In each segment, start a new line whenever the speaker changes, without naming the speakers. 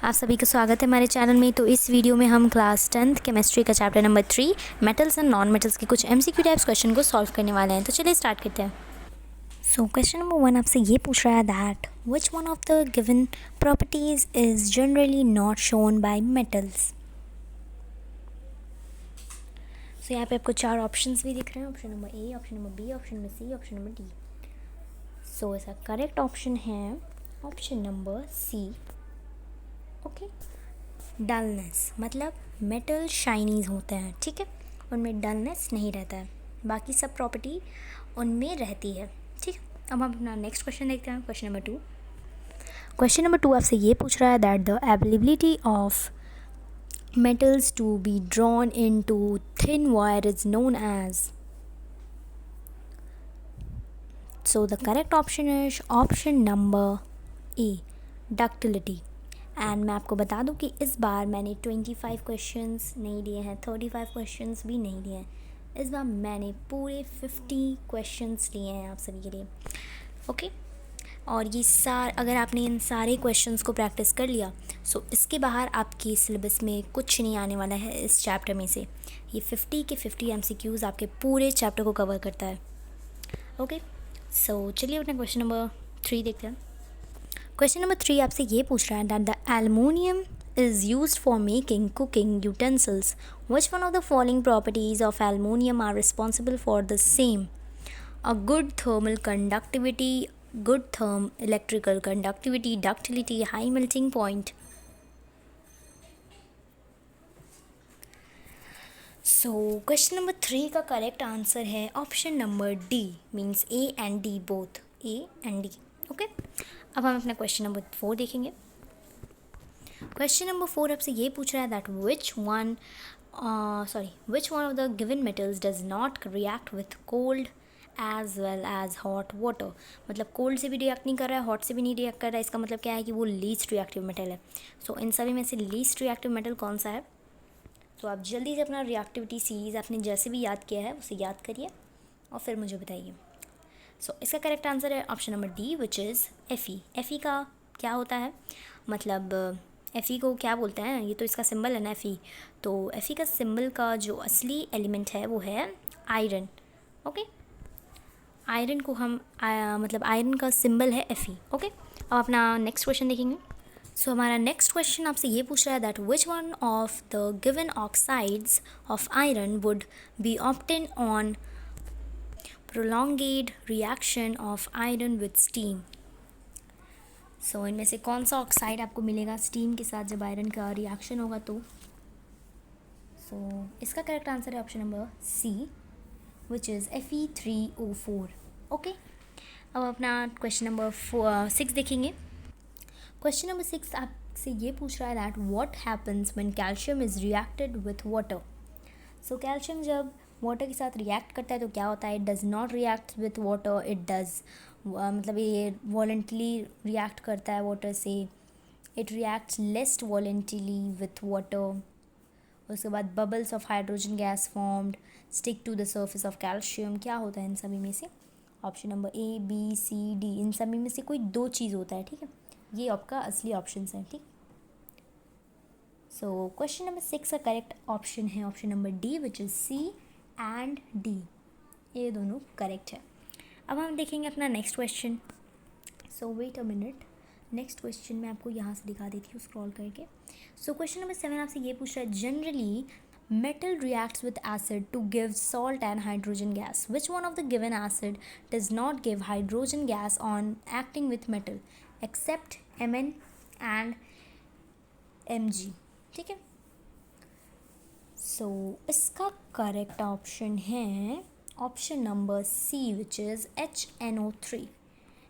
आप सभी का स्वागत है हमारे चैनल में। तो इस वीडियो में हम क्लास 10th केमिस्ट्री का chapter number 3 metals and non metals के कुछ एमसीक्यू टाइप्स क्वेश्चन को सॉल्व करने वाले हैं। तो चलिए स्टार्ट करते हैं। सो क्वेश्चन नंबर 1 आपसे ये पूछ रहा है that which one of the given properties is generally not shown by metals. So यहाँ पे आपको 4 ऑप्शंस भी दिख रहे हैं, option number A, option number B, option number C, option number D. So इसका करेक्ट ऑप्शन है option number C. Okay, dullness मतलब मेटल शाइनीज होते हैं, ठीक है, उनमें डलनेस नहीं रहता है, बाकी सब प्रॉपर्टी उनमें रहती है, ठीक है। अब हम अपना नेक्स्ट क्वेश्चन देखते हैं, क्वेश्चन नंबर 2। क्वेश्चन नंबर 2 आपसे ये पूछ रहा है that the ability of metals to be drawn into thin wire is known as. So the correct option is option number A, ductility. And मैं आपको बता दूं कि इस बार मैंने 25 क्वेश्चंस नहीं लिए हैं, 35 क्वेश्चंस भी नहीं लिए हैं। इस बार मैंने पूरे 50 क्वेश्चंस लिए हैं आप सभी के लिए, ओके। और ये अगर आपने इन सारे क्वेश्चंस को प्रैक्टिस कर लिया सो इसके बाहर आपके सिलेबस में कुछ नहीं आने वाला है इस चैप्टर में से। ये 50 के 50 MCQs आपके पूरे चैप्टर को कवर करता है, ओके। सो चलिए अपना क्वेश्चन नंबर 3 देखते हैं। क्वेश्चन नंबर 3 आपसे ये पूछ रहा है that the aluminium is used for making cooking utensils. Which one of the following properties of aluminium are responsible for the same? A good thermal conductivity, good electrical conductivity, ductility, high melting point. So question number 3 का correct answer है option number D, means A and D, both A and D, okay. अब हम अपना question number 4 देखेंगे। Question number 4 आपसे ये पूछ रहा है that which one of the given metals does not react with cold as well as hot water. मतलब कोल्ड से भी रिएक्ट नहीं कर रहा है, हॉट से भी नहीं रिएक्ट कर रहा है, इसका मतलब क्या है कि वो लीस्ट रिएक्टिव मेटल है। सो इन सभी में से लीस्ट रिएक्टिव मेटल कौन सा है? तो आप जल्दी से अपना रिएक्टिविटी सीरीज़ आपने जैसे भी याद किया है उसे याद करिए और फिर मुझे बताइए। सो इसका करेक्ट आंसर है option number D which is Fe। Fe का क्या होता है, मतलब Fe को क्या बोलते हैं, ये तो इसका सिंबल है ना Fe। तो Fe का सिंबल का जो असली एलिमेंट है वो है आयरन, ओके। आयरन को हम मतलब आयरन का सिंबल है Fe, ओके। अब अपना नेक्स्ट क्वेश्चन देखेंगे। सो हमारा नेक्स्ट क्वेश्चन आपसे ये पूछ रहा है that which one of the given oxides of iron would be obtain on prolonged reaction of iron with steam। So इनमें से कौन सा ऑक्साइड आपको मिलेगा स्टीम के साथ जब आयरन का रिएक्शन होगा तो? सो इसका करेक्ट आंसर है option number C which is Fe3O4, okay. अब अपना क्वेश्चन नंबर 6 देखेंगे। क्वेश्चन नंबर 6 आपसे ये पूछ रहा है that what happens when calcium is reacted with water. So calcium जब वाटर के साथ रिएक्ट करता है तो क्या होता है? It does not react with water, it does मतलब ये वॉलेंटली रिएक्ट करता है वाटर से। It reacts less violently with water. उसके बाद bubbles of hydrogen gas formed stick to the surface of calcium. क्या होता है इन सभी में से? ऑप्शन नंबर ए, बी, सी, डी, इन सभी में से कोई 2 चीज़ होता है, ठीक है। ये आपका असली ऑप्शन है, ठीक। सो क्वेश्चन नंबर 6 का करेक्ट ऑप्शन है option number D which is C and D, ये दोनों करेक्ट है। अब हम देखेंगे अपना next question. So wait a minute, next question मैं आपको यहाँ से दिखा देती हूँ स्क्रॉल करके। सो क्वेश्चन नंबर 7 आपसे ये पूछ रहा है generally metal reacts with acid to give salt and hydrogen gas. Which one of the given acid does not give hydrogen gas on acting with metal except Mn and Mg, ठीक है। So इसका correct option है option number C which is HNO3,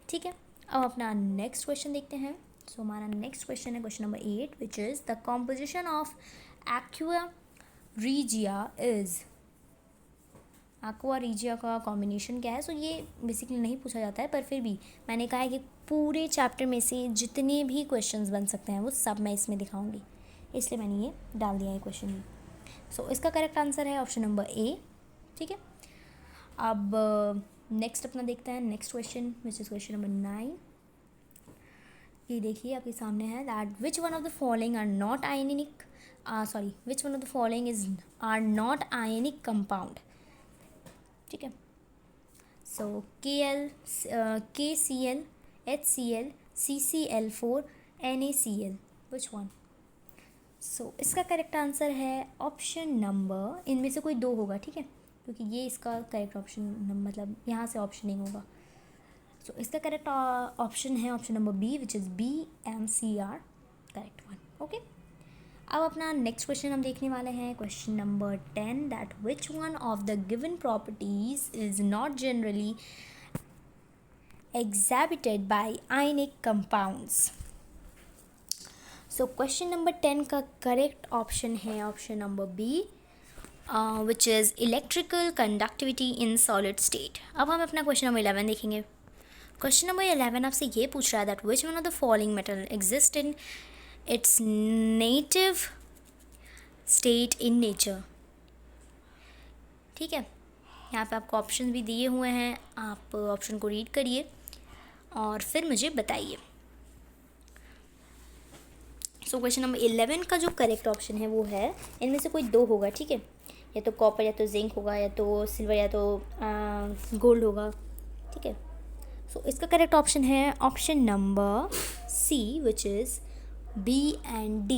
ठीक है। अब अपना next question देखते हैं। सो हमारा नेक्स्ट क्वेश्चन है question number 8 which is the composition of aqua regia is. Aqua regia का कॉम्बिनेशन क्या है? सो ये बेसिकली नहीं पूछा जाता है, पर फिर भी मैंने कहा है कि पूरे चैप्टर में से जितने भी क्वेश्चंस बन सकते हैं वो सब मैं इसमें दिखाऊंगी, इसलिए मैंने ये डाल दिया है क्वेश्चन में। सो इसका करेक्ट आंसर है ऑप्शन नंबर ए, ठीक है। अब नेक्स्ट अपना देखते हैं next question which is question number 9। ये देखिए आपके सामने है that which one of the following are not ionic, sorry which one of the following is are not ionic compound. ठीक है. So KL, KCl, HCl, CCl4, NaCl, which one? So इसका correct answer है option number, इनमें से कोई दो होगा. ठीक है, क्योंकि ये इसका करेक्ट ऑप्शन मतलब यहाँ से ऑप्शन नहीं होगा. सो इसका करेक्ट ऑप्शन है option number B which is BMCR, correct one. Okay, अब अपना नेक्स्ट क्वेश्चन हम देखने वाले हैं. Question number 10 that which one of the given properties is not generally exhibited by ionic compounds. So question number 10 का correct option है option number B which is electrical conductivity in solid state. अब हम अपना question number 11 देखेंगे. Question number 11 आपसे ये पूछ रहा है that which one of the following metal exist in its native state in nature. ठीक है, यहाँ पे आपको ऑप्शन भी दिए हुए हैं, आप ऑप्शन को रीड करिए और फिर मुझे बताइए. सो क्वेश्चन नंबर 11 का जो करेक्ट ऑप्शन है वो है, इनमें से कोई दो होगा. ठीक है, या तो कॉपर या तो जिंक होगा, या तो सिल्वर या तो गोल्ड होगा. ठीक है, सो इसका करेक्ट ऑप्शन है option number C which is B and D.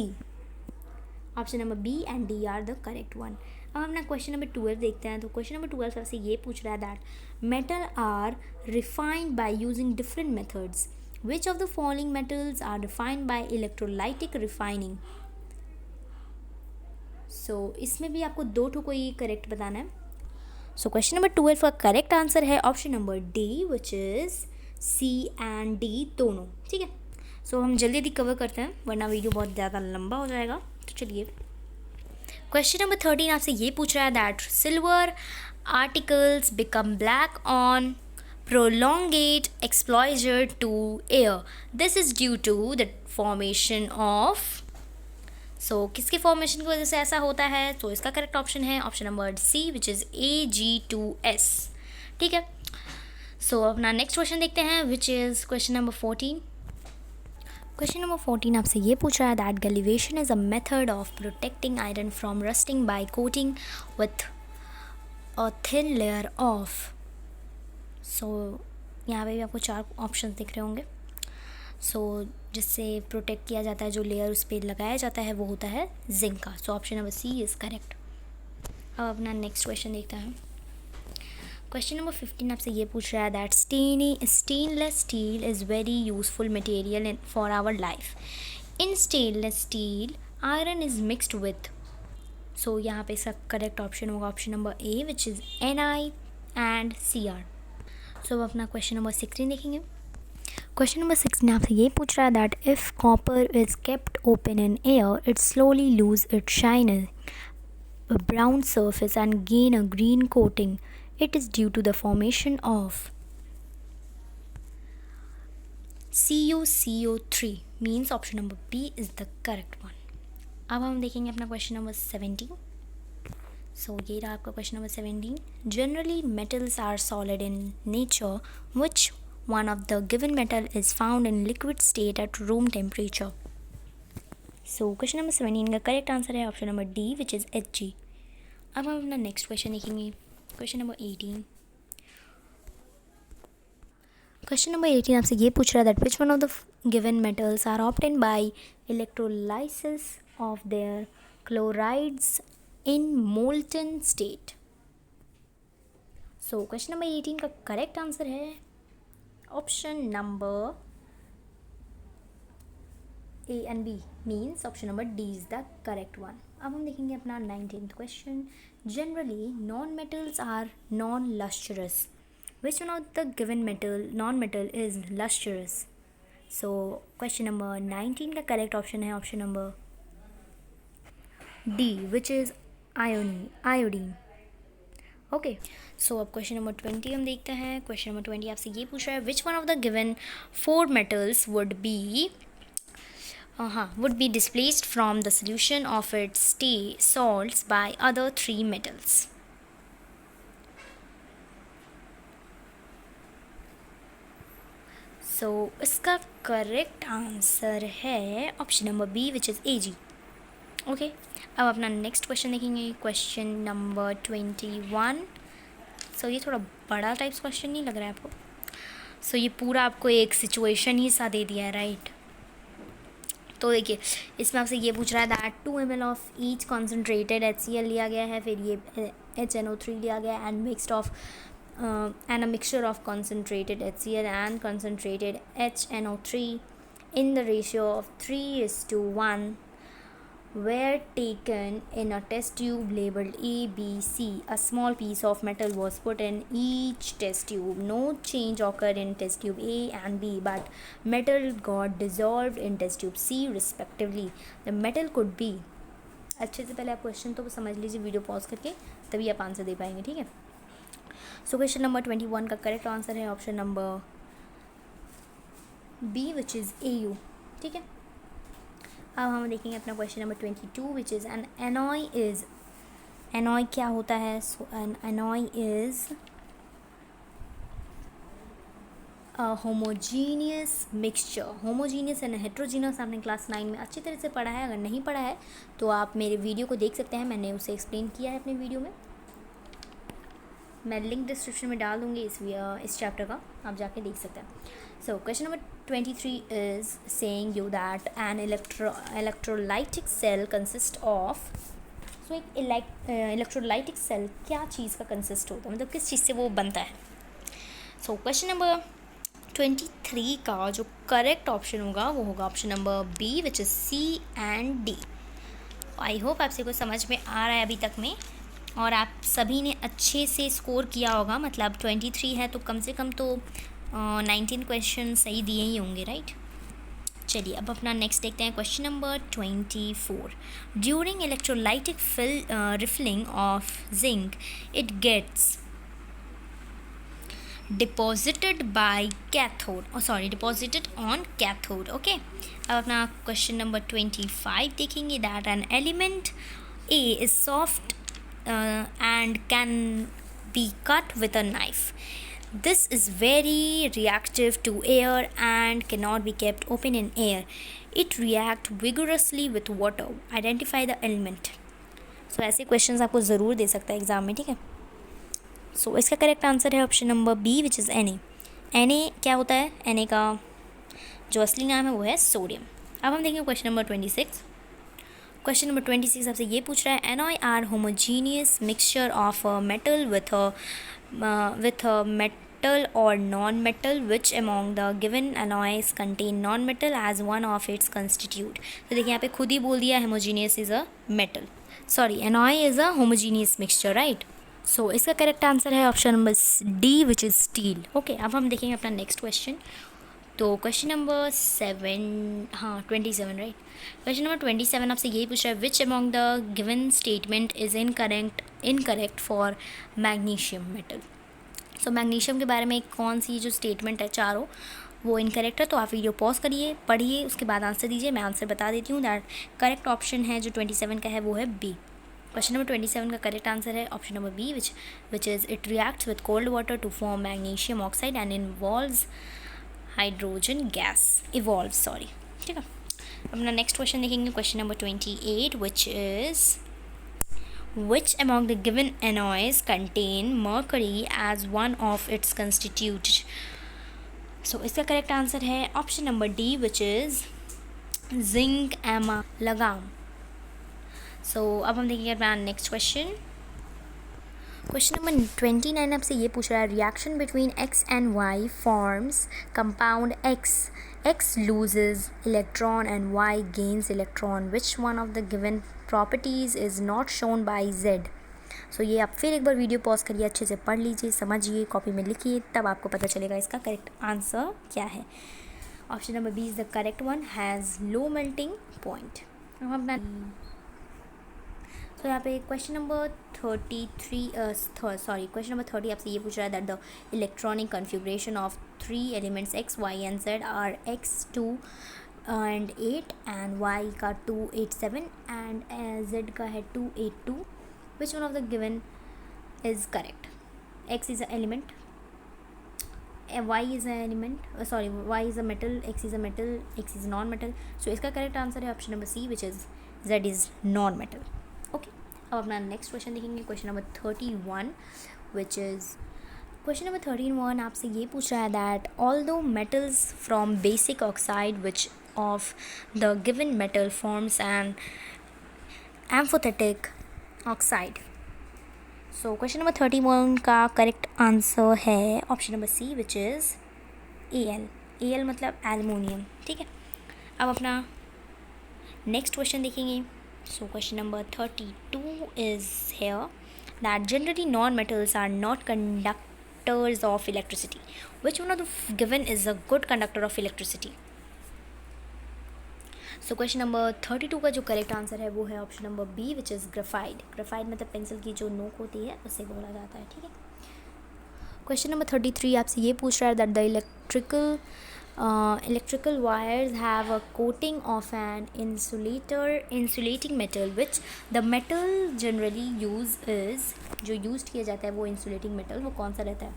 Option number B and D are the correct one. अब हम अपना क्वेश्चन नंबर 12 देखते हैं. तो क्वेश्चन नंबर 12 से ये पूछ रहा है that metal are refined by using different methods. Which of the following metals are refined by electrolytic refining? So इसमें भी आपको दो ठो कोई करेक्ट बताना है. सो क्वेश्चन नंबर 12 का करेक्ट आंसर है option number D which is C and D दोनों. ठीक है, सो हम जल्दी जल्दी कवर करते हैं वरना वीडियो बहुत ज़्यादा लंबा हो जाएगा. तो चलिए, क्वेश्चन नंबर 13 आपसे ये पूछ रहा है that silver articles become black on prolongate exposure to air. This is due to the formation of. So किसके फॉर्मेशन की वजह से ऐसा होता है? तो इसका करेक्ट ऑप्शन है option number C which is Ag2S. ठीक है, सो अपना नेक्स्ट क्वेश्चन देखते हैं which is question number 14. Question number 14 आपसे ये पूछ रहा है that galvanisation is a method of protecting iron from rusting by coating with a thin layer of. So यहाँ पे भी आपको चार ऑप्शन दिख रहे होंगे. सो जिससे प्रोटेक्ट किया जाता है, जो लेयर उस पर लगाया जाता है वो होता है जिंक का. So option number C is correct. अब अपना नेक्स्ट क्वेश्चन देखता है. क्वेश्चन नंबर 15 आपसे ये पूछ रहा है that stainless steel is very useful material for our life. In stainless steel iron is mixed with. So यहाँ पे इसका करेक्ट ऑप्शन होगा option number A which is Ni and Cr. So अब अपना क्वेश्चन नंबर 16 देखेंगे. Question number 16 आपसे ये पूछ रहा है that if copper is kept open in air it slowly lose it shine brown surface and gain a green coating. It is due to the formation of CuCO3 means option number B is the correct one. अब हम देखेंगे अपना question number 17. सो ये रहा आपका question number 17. Generally metals are solid in nature. Which one of the given metal is found in liquid state at room temperature. So question number 17 का correct answer है option number D which is Hg. अब हम अपना next question देखेंगे. Question number 18. Question number 18 आपसे ये पूछ रहा है that which one of the given metals are obtained by electrolysis of their chlorides in molten state. So question number 18 का करेक्ट आंसर है option number A and B means option number D is the correct one. अब हम देखेंगे अपना 19th question. Generally non metals are non lustrous. Which one of the given metal non metal is lustrous. So question number 19 का correct option है option number D which is iodine. Okay, so अब question number 20 हम देखते हैं. Question number 20 आपसे ये पूछ रहा है which one of the given 4 metals would be displaced from the solution of its salts by other 3 metals. So so इसका करेक्ट आंसर है option number B which is AG. Okay, अब अपना next question देखेंगे, question number 21. So ये थोड़ा बड़ा types question नहीं लग रहा है आपको? सो ये पूरा आपको एक सिचुएशन ही सा दे दिया है, राइट? तो देखिए, इसमें आपसे ये पूछ रहा है that 2 ml of each concentrated HCl लिया गया है, फिर ये HNO3 लिया गया and mixed of and a mixture of concentrated HCl and concentrated HNO3 in the ratio of 3:1 were taken in a test tube labeled ABC. A small piece of metal was put in each test tube. No change occurred in test tube A and B, but metal got dissolved in test tube C respectively. The metal could be, अच्छे से पहले आप question तो समझ लीजिए video pause करके, तभी आप आंसर दे पाएंगे, ठीक है? सो क्वेश्चन नंबर 21 का करेक्ट आंसर है option number B which is AU, ठीक है? अब हम देखेंगे अपना question number 22 which is an alloy is, alloy क्या होता है? So an alloy is homogeneous mixture. Homogeneous and heterogeneous आपने क्लास 9 में अच्छी तरह से पढ़ा है. अगर नहीं पढ़ा है तो आप मेरे वीडियो को देख सकते हैं, मैंने उसे एक्सप्लेन किया है अपने वीडियो में. मैं लिंक डिस्क्रिप्शन में डाल दूँगी इस चैप्टर का, आप जाके देख सकते हैं. So question number 23 is saying you that an electrolytic cell consist of. So एक इलेक्ट्रोलाइटिक सेल क्या चीज़ का कंसिस्ट होता है, मतलब किस चीज़ से वो बनता है? सो क्वेश्चन नंबर 23 का जो करेक्ट ऑप्शन होगा वो होगा option number B which is C and D. I hope आपसे कुछ समझ में आ रहा है अभी तक में, और आप सभी ने अच्छे से स्कोर किया होगा. मतलब 23 है तो कम से कम तो 19 क्वेश्चन सही दिए ही होंगे, राइट? चलिए अब अपना नेक्स्ट देखते हैं, question number 24. During electrolytic refilling of zinc it gets deposited on cathode. Okay, अब अपना क्वेश्चन नंबर 25 देखेंगे that an element A is soft and can be cut with a knife. This is very reactive to air and cannot be kept open in air. It reacts vigorously with water. Identify the element. So ऐसे questions आपको ज़रूर दे सकता है exam में, ठीक है? So इसका correct answer है option number B which is Na. Na क्या होता है? Na का जो असली नाम है वो है सोडियम. अब हम देखेंगे क्वेश्चन नंबर 26. क्वेश्चन नंबर 26 आपसे ये पूछ रहा है alloy are homogeneous mixture of a metal with a metal और non metal which among the given alloys contain non metal as one of its constitute. तो देखिए यहाँ पे खुद ही बोल दिया homogeneous is a metal, sorry alloy is a homogeneous mixture, right? So इसका करेक्ट आंसर है option number D which is steel. Okay, अब हम देखेंगे अपना नेक्स्ट क्वेश्चन. तो question number 27, right? Question number 27 आपसे यही पूछ रहा है which among the given statement is incorrect for magnesium metal. So magnesium के बारे में कौन सी जो स्टेटमेंट है चारों वो इनकरेक्ट है. तो आप वीडियो पॉज करिए, पढ़िए, उसके बाद आंसर दीजिए. मैं आंसर बता देती हूँ. दैट करेक्ट ऑप्शन है जो 27 का है वो है बी. क्वेश्चन नंबर 27 का करेक्ट आंसर है option number B which is it reacts with cold water to form magnesium oxide and involves hydrogen gas sorry, ठीक है? अपना नेक्स्ट क्वेश्चन देखेंगे, question number 28 which is which among the given anoys contain mercury as one of its constituents. So इसका correct answer है option number D which is zinc amalgam. So अब हम देखेंगे अपना नेक्स्ट क्वेश्चन. क्वेश्चन नंबर 29 आपसे ये पूछ रहा है reaction between X and Y forms compound X. X loses electron and Y gains electron. Which one of the given properties is not shown by Z. So ये आप फिर एक बार video pause करिए, अच्छे से पढ़ लीजिए, समझिए, कॉपी में लिखिए, तब आपको पता चलेगा इसका करेक्ट आंसर क्या है. Option number B is the correct one, has low melting point. अब अपना तो यहाँ पे क्वेश्चन नंबर 30 आपसे ये पूछ रहा है that the electronic configuration of 3 elements X Y and Z are X 2 and 8 and y का 2 8 7 and z का है 2 8 2. which one of the given is correct? X is an element, Y is a element, sorry Y is a metal, X is a metal, X is non metal. So इसका correct answer है option number C which is Z is non metal. Okay, अब अपना next question देखेंगे, question number 31 which is question number 31 आपसे ये पूछ रहा है that although metals from basic oxide which of the given metal forms an amphoteric oxide. So question number 31 का correct answer है option number C which is AL. AL मतलब aluminium. ठीक है, अब अपना नेक्स्ट क्वेश्चन देखेंगे. So question number 32 is here that generally non metals are not conductors of electricity. Which one of the given is a good conductor of electricity. So question number 32 का जो correct answer है वो है option number B which is graphite. Graphite मतलब pencil की जो नोक होती है उसे बोला जाता है. ठीक है, क्वेश्चन नंबर 33 आपसे ये पूछ रहा है that the electrical wires have a coating of an insulating metal which the metal generally use is, जो यूज़ किया जाता है वो insulating metal वो कौन सा रहता है.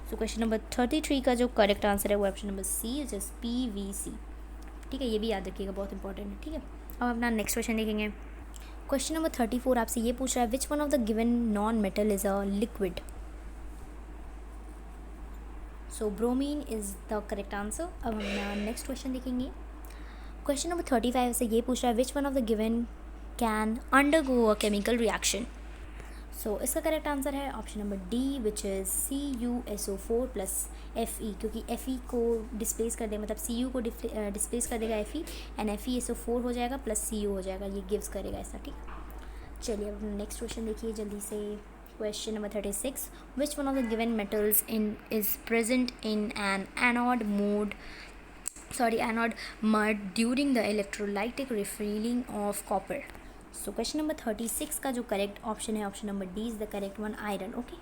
सो क्वेश्चन नंबर 33 का जो करेक्ट आंसर है वो option number C which is PVC. ठीक है, ये भी याद रखिएगा, बहुत इंपॉर्टेंट है. ठीक है, अब अपना नेक्स्ट क्वेश्चन देखेंगे. क्वेश्चन नंबर 34 आपसे ये पूछ रहा है which one of the given non metal is a liquid. So bromine is the correct answer. अब हम नेक्स्ट क्वेश्चन देखेंगे. क्वेश्चन नंबर 35 से ये पूछ रहा है which one of the given can undergo a chemical reaction. So इसका correct answer है option number D which is CuSO4 plus Fe, क्योंकि Fe को डिस्प्लेस कर देगा, मतलब Cu को डिस्प्लेस कर देगा Fe एंड FeSO4 हो जाएगा प्लस Cu हो जाएगा, ये गिव्स करेगा ऐसा. ठीक, चलिए अब नेक्स्ट क्वेश्चन देखिए जल्दी से. Question number 36. Which one of the given metals is present in an anode mud during the electrolytic refining of copper? So question number 36 का जो correct option है option number D is the correct one, iron. Okay.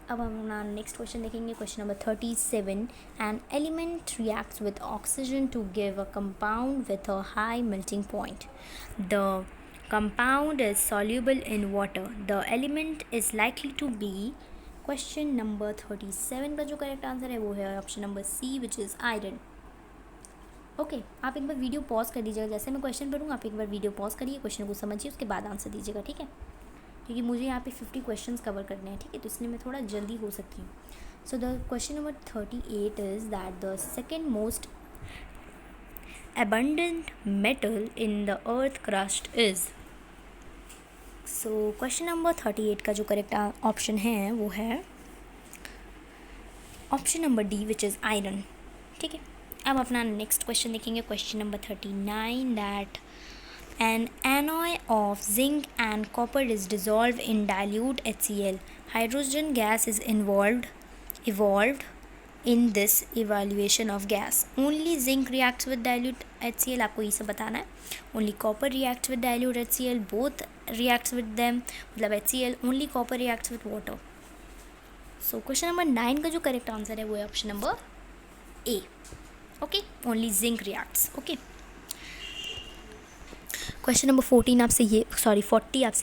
अब हम अपना next question देखेंगे. Question number 37. An element reacts with oxygen to give a compound with a high melting point. The compound is soluble in water. The element is likely to be. Question number 37 का जो correct answer है वो है option number C which is iron. Okay, आप एक बार video pause कर दीजिएगा, जैसे मैं क्वेश्चन पढ़ूँगा आप एक बार वीडियो पॉज करिए, क्वेश्चन को समझिए, उसके बाद आंसर दीजिएगा. ठीक है, क्योंकि मुझे यहाँ पे 50 क्वेश्चंस कवर करने हैं. ठीक है, तो इसलिए मैं थोड़ा जल्दी हो सकती हूँ. So the question number 38 is that the second most abundant metal in the earth crust is. So question number 38 का जो करेक्ट ऑप्शन है वो है option number D which is iron. ठीक है, अब अपना नेक्स्ट क्वेश्चन देखेंगे. Question number 39 that an alloy of zinc and copper is dissolved in dilute HCl. Hydrogen gas is evolved in this evaluation of gas. Only zinc reacts with dilute HCl, आपको ये सब बताना है. Only copper reacts with dilute HCl, both reacts with them, मतलब HCl. Only copper reacts with water. So question number 9 का जो correct answer है वो है option number A. Okay, only zinc reacts. Okay, question number 40 आपसे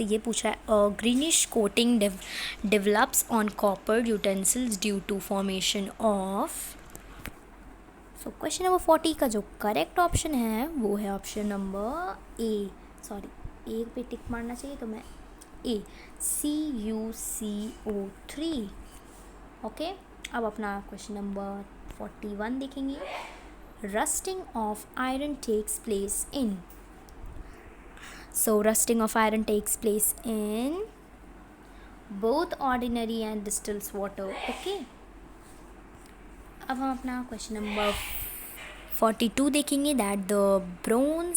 ये पूछा है greenish coating develops on copper utensils due to formation of. So question number 40 का जो करेक्ट ऑप्शन है वो है ऑप्शन नंबर ए. ए पे टिक मारना चाहिए तो मैं ए, CuCO3. ओके, अब अपना क्वेश्चन नंबर 41 देखेंगे. Rusting of iron takes place in. So rusting of iron takes place in both ordinary and distilled water. Okay. अब हम अपना क्वेश्चन नंबर 42 देखेंगे that the bronze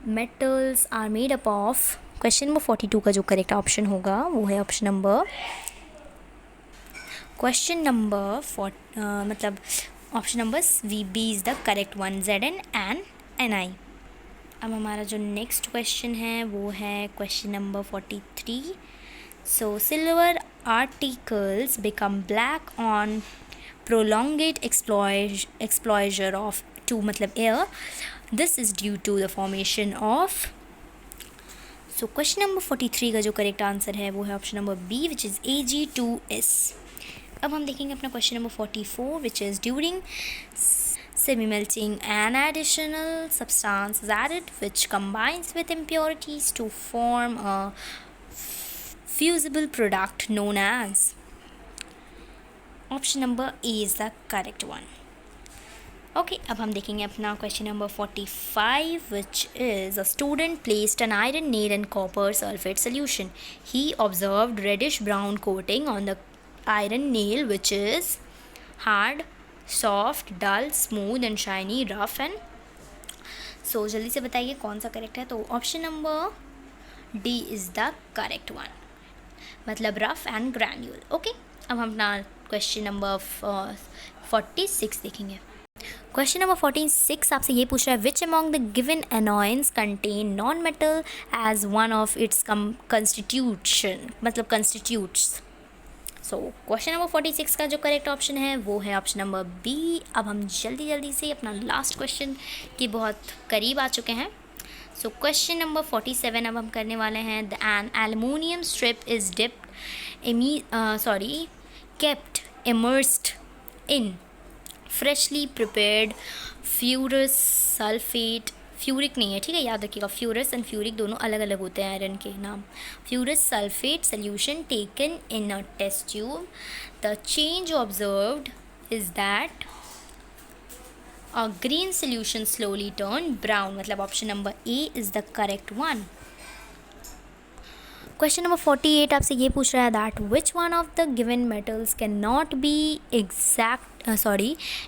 metals are made up of. Question number 42 का जो correct option होगा वो है option number मतलब option number B is the correct one, Zn and Ni. अब हमारा जो नेक्स्ट क्वेश्चन है वो है question number 43. So silver articles become black on prolonged exposure of to मतलब air. This is due to the formation of. So question number 43 का जो correct answer है वो है option number B which is Ag2S. अब हम देखेंगे अपना question number 44 which is during semi-melting an additional substance is added which combines with impurities to form a fusible product known as. Option number A is the correct one. Okay, अब हम देखेंगे अपना question number 45 which is a student placed an iron nail in copper sulfate solution. He observed reddish brown coating on the iron nail which is hard, soft, dull, smooth and shiny, rough and. So जल्दी से बताइए कौन सा correct है. तो option number D is the correct one, मतलब rough and granule. Okay, अब हम अपना क्वेश्चन नंबर 46 देखेंगे. क्वेश्चन नंबर 46 आपसे ये पूछ रहा है which among the given anions contain non metal as one of its constitution, मतलब कंस्टिट्यूट्स. सो क्वेश्चन नंबर 46 का जो करेक्ट ऑप्शन है वो है ऑप्शन नंबर बी. अब हम जल्दी से अपना लास्ट क्वेश्चन के बहुत करीब आ चुके हैं. सो क्वेश्चन नंबर 47 अब हम करने वाले हैं. An aluminium strip is kept immersed in freshly prepared ferrous sulphate. Ferric नहीं है, ठीक है, याद रखिएगा. फ्यूरस एंड फ्यूरिक दोनों अलग अलग होते हैं आयरन के नाम. Ferrous sulphate solution taken in a test tube. The change observed is that a green solution slowly turn brown, मतलब option number A is the correct one. Question number 48 आपसे ये पूछ रहा है that which one of the given metals can not be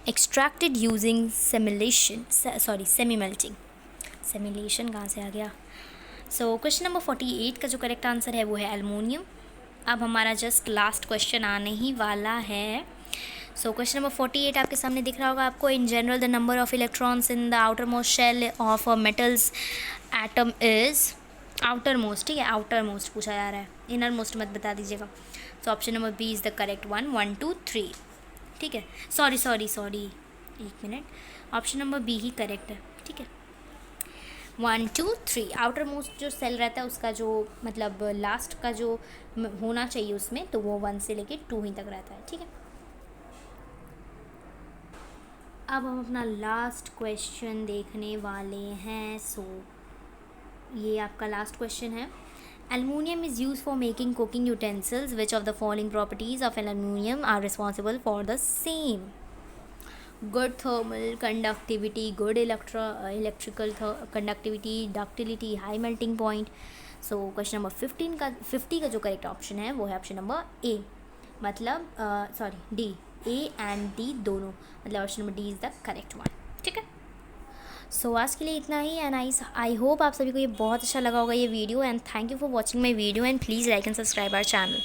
extracted using semi melting. सेमिलेशन कहाँ से आ गया. सो क्वेश्चन नंबर 48 का जो करेक्ट आंसर है वो है एल्युमिनियम. अब हमारा जस्ट लास्ट क्वेश्चन आने ही वाला है. सो क्वेश्चन नंबर 48 आपके सामने दिख रहा होगा आपको. In general the number of electrons in the outermost shell of a metals atom is. Outermost, ठीक है, आउटर मोस्ट पूछा जा रहा है, इनर मोस्ट मत बता दीजिएगा. So option number B is the correct one. 1 2 3, ठीक है. सॉरी, एक मिनट, ऑप्शन नंबर बी ही करेक्ट है, ठीक है. 1 2 3 आउटर मोस्ट जो सेल रहता है उसका जो मतलब लास्ट का जो होना चाहिए उसमें, तो वो 1 से लेके 2 ही तक रहता है, ठीक है. अब हम अपना लास्ट क्वेश्चन देखने वाले हैं. सो ये आपका लास्ट क्वेश्चन है. Aluminium is use for making cooking utensils. Which of the following properties of aluminium are responsible for the same. Good thermal conductivity, good electrical conductivity, ductility, high melting point. So question number 50 का जो correct option है वो है option number ए, मतलब D. A and D दोनों, मतलब option number D is the correct one, ठीक है. सो आज के लिए इतना ही. एंड आई होप आप सभी को ये बहुत अच्छा लगा होगा ये video. And thank you for watching my video. And please like and subscribe our channel.